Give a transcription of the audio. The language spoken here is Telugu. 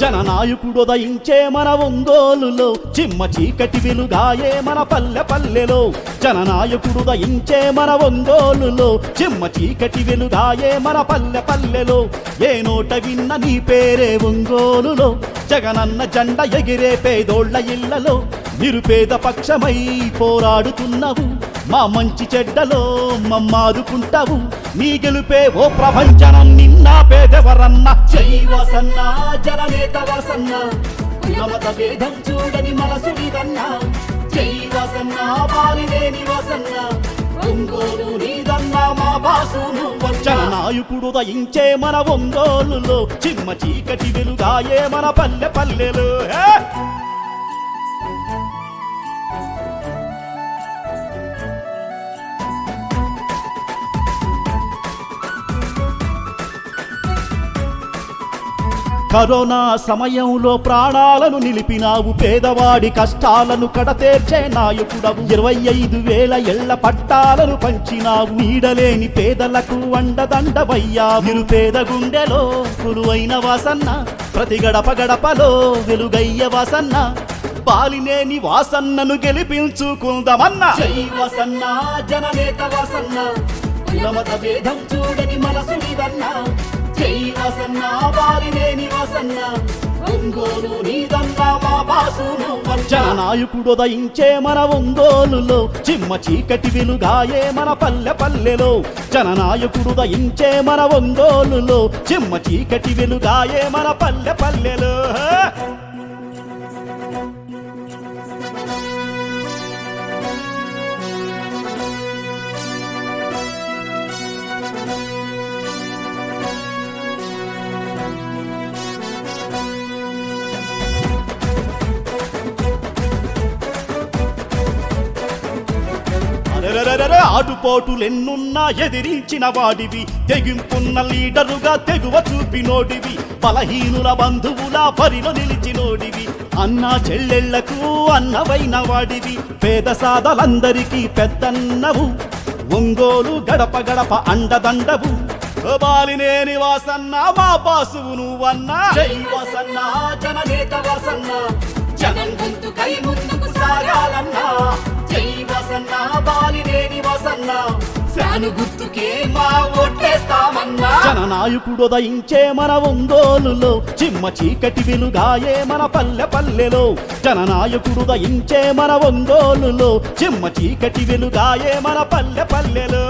జననాయకుడోదయించే మన ఒంగోలులో చిమ్మ చీకటి వెలుగాయే మన పల్లె పల్లెలో. జననాయకుడోదయించే మన ఒంగోలులో చిమ్మ చీకటి వెలుగాయే మన పల్లె పల్లెలో. ఏ నోట విన్న నీ పేరే ఒంగోలులో, జగనన్న జెండ ఎగిరే పేదోళ్ల ఇళ్లలో. నిరుపేద పక్షమై పోరాడుతున్నవు, మా మంచి చెడ్డలో మమ్మాదుకుంటావు. నీ గెలుపే ఓ ప్రపంచనం, నిన్న పేదెవరన్న. జై వసన్న జననేత వసన్న, కులమత భేదం చూడని మనసునిదన్న. జై వసన్న బాలినేని వసన్న, ఒంగోలు నీదన్న మా బాసును. జననాయకుడోదయించే మన ఒంగోలులో చిమ్మ చీకటి వెలుగాయే మన పల్లె పల్లెలో. కరోనా సమయంలో ప్రాణాలను నిలిపినావు, పేదవాడి కష్టాలను కడతేర్చే నాయకుడవు. 25,000 ఇళ్ల పట్టాలను పంచినావు, నీడలేని పేదలకు అండదండవయ్యా. నిరుపేద గుండెలో కొలువైన వాసన్న, ప్రతి గడప గడపలో వెలుగయ్య వాసన్న. బాలినేని వాసన్నను గెలిపించుకుందామన్నా. జై వసన్న జననేత వసన్న, కులమత భేదం చూడని మనసునిదన్న. జై వసన్న బాలినేని వసన్న, ఒంగోలు నీదన్న మా బాసును. జననాయకుడోదయించే మన ఒంగోలులో చిమ్మ చీకటి వెలుగాయే మన పల్లె పల్లెలో. జననాయకుడోదయించే మన ఒంగోలులో చిమ్మ చీకటి వెలుగాయే మన పల్లె పల్లెలో. ఆటుపోటులెన్నున్నా ఎదిరించిన వాడివి, తెగింపున్న లీడరుగా తెగువ చూపినోడివి. బలహీనుల బంధువుల బరిలో నిలిచినోడివి, అన్నా చెల్లెళ్లకు అన్నవైన వాడివి. పేద సాదలందరికీ పెద్దన్నవు, ఒంగోలు గడప గడప అండదండవు. బాలినేని వాసన్న మా బాసువు నువ్వన్నా. జై వసన్న జననేత వసన్న, జనం గొంతుకై ముందుకు సాగాలన్నా. జై వసన్న బాలినేని వసన్న, శాను గుర్తుకే మా ఓట్లేస్తామన్నా. జననాయకుడోదయించే మన ఒంగోలులో చిమ్మ చీకటి వెలుగాయే మన పల్లె పల్లెలో. జననాయకుడోదయించే మన ఒంగోలులో చిమ్మ చీకటి వెలుగాయే మన పల్లె పల్లెలో.